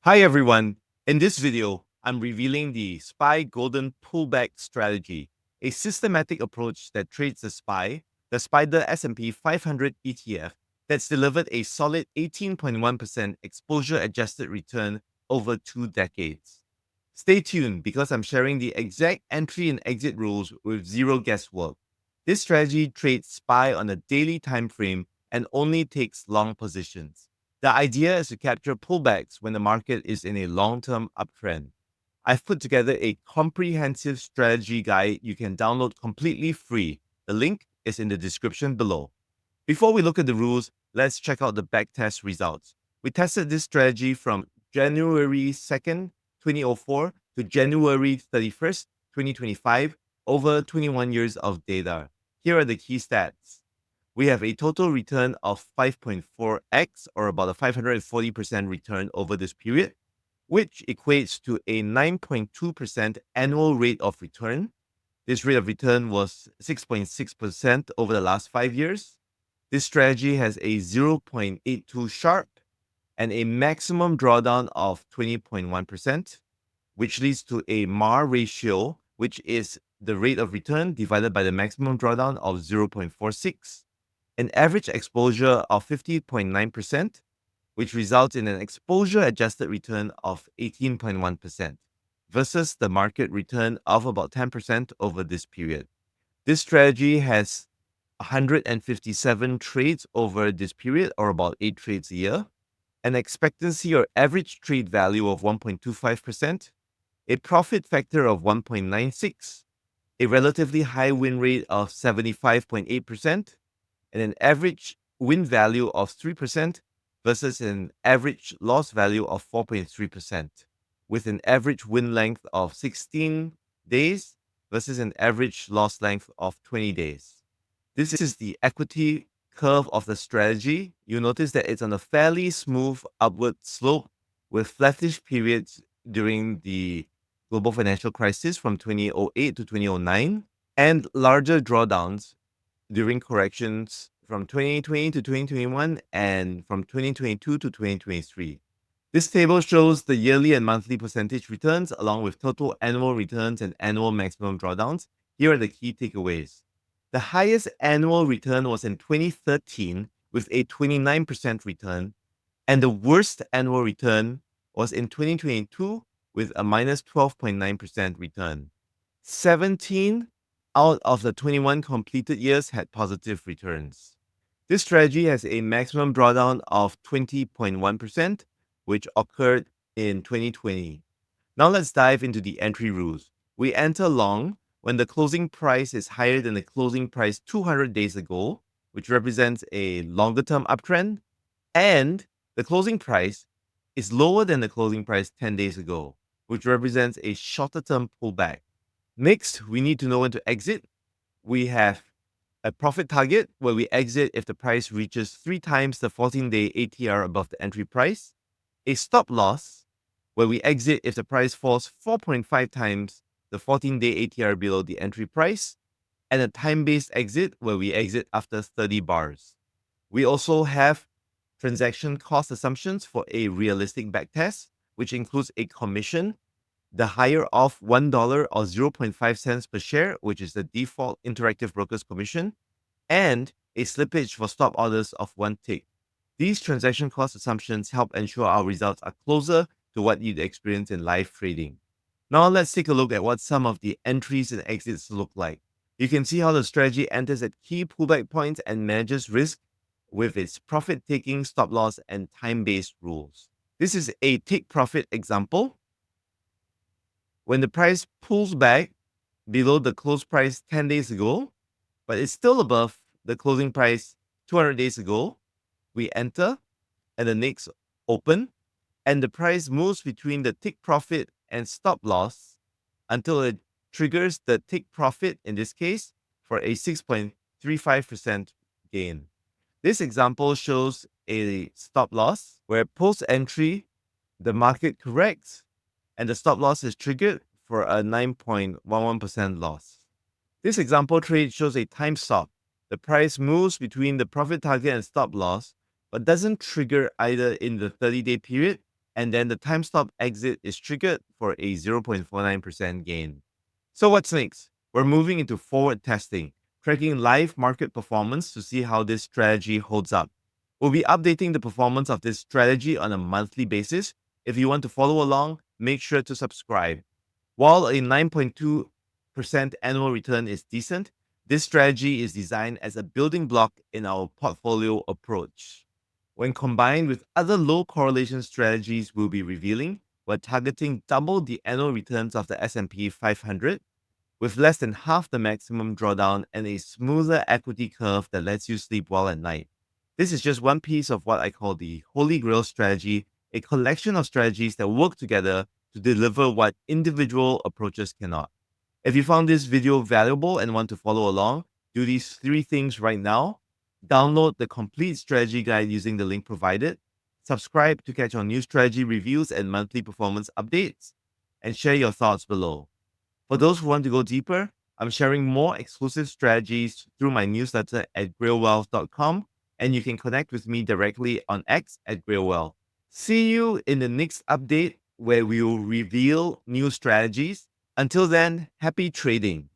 Hi everyone, in this video, I'm revealing the SPY Golden Pullback Strategy, a systematic approach that trades the SPY S&P 500 ETF that's delivered a solid 18.1% exposure-adjusted return over 2 decades. Stay tuned because I'm sharing the exact entry and exit rules with zero guesswork. This strategy trades SPY on a daily time frame and only takes long positions. The idea is to capture pullbacks when the market is in a long-term uptrend. I've put together a comprehensive strategy guide you can download completely free. The link is in the description below. Before we look at the rules, let's check out the backtest results. We tested this strategy from January 2nd, 2004 to January 31st, 2025, over 21 years of data. Here are the key stats. We have a total return of 5.4x, or about a 540% return over this period, which equates to a 9.2% annual rate of return. This rate of return was 6.6% over the last 5 years. This strategy has a 0.82 Sharp and a maximum drawdown of 20.1%, which leads to a MAR ratio, which is the rate of return divided by the maximum drawdown of 0.46. An average exposure of 50.9%, which results in an exposure-adjusted return of 18.1% versus the market return of about 10% over this period. This strategy has 157 trades over this period, or about 8 trades a year, an expectancy or average trade value of 1.25%, a profit factor of 1.96, a relatively high win rate of 75.8%, and an average win value of 3% versus an average loss value of 4.3%, with an average win length of 16 days versus an average loss length of 20 days. This is the equity curve of the strategy. You'll notice that it's on a fairly smooth upward slope with flattish periods during the global financial crisis from 2008 to 2009 and larger drawdowns during corrections from 2020 to 2021 and from 2022 to 2023. This table shows the yearly and monthly percentage returns along with total annual returns and annual maximum drawdowns. Here are the key takeaways. The highest annual return was in 2013 with a 29% return, and the worst annual return was in 2022 with a minus 12.9% return. 17 out of the 21 completed years had positive returns. This strategy has a maximum drawdown of 20.1%, which occurred in 2020. Now let's dive into the entry rules. We enter long when the closing price is higher than the closing price 200 days ago, which represents a longer term uptrend, and the closing price is lower than the closing price 10 days ago, which represents a shorter term pullback. Next, we need to know when to exit. We have a profit target where we exit if the price reaches 3 times the 14-day ATR above the entry price, a stop loss where we exit if the price falls 4.5 times the 14-day ATR below the entry price, and a time-based exit where we exit after 30 bars. We also have transaction cost assumptions for a realistic backtest, which includes a commission, the higher of $1 or 0.5 cents per share, which is the default Interactive Brokers commission, and a slippage for stop orders of 1 tick. These transaction cost assumptions help ensure our results are closer to what you'd experience in live trading. Now let's take a look at what some of the entries and exits look like. You can see how the strategy enters at key pullback points and manages risk with its profit-taking, stop loss, and time-based rules. This is a take profit example. When the price pulls back below the close price 10 days ago, but it's still above the closing price 200 days ago, we enter and the next open, and the price moves between the take profit and stop loss until it triggers the take profit, in this case, for a 6.35% gain. This example shows a stop loss where post-entry, the market corrects and the stop loss is triggered for a 9.11% loss. This example trade shows a time stop. The price moves between the profit target and stop loss, but doesn't trigger either in the 30-day period and then the time stop exit is triggered for a 0.49% gain. So what's next? We're moving into forward testing, tracking live market performance to see how this strategy holds up. We'll be updating the performance of this strategy on a monthly basis. If you want to follow along, make sure to subscribe. While a 9.2% annual return is decent, this strategy is designed as a building block in our portfolio approach. When combined with other low correlation strategies we'll be revealing, we're targeting double the annual returns of the S&P 500 with less than half the maximum drawdown and a smoother equity curve that lets you sleep well at night. This is just one piece of what I call the Holy Grail strategy, a collection of strategies that work together to deliver what individual approaches cannot. If you found this video valuable and want to follow along, do these three things right now. Download the complete strategy guide using the link provided. Subscribe to catch our new strategy reviews and monthly performance updates. And share your thoughts below. For those who want to go deeper, I'm sharing more exclusive strategies through my newsletter at grailwealth.com, and you can connect with me directly on X at grailwealth. See you in the next update where we will reveal new strategies. Until then, happy trading.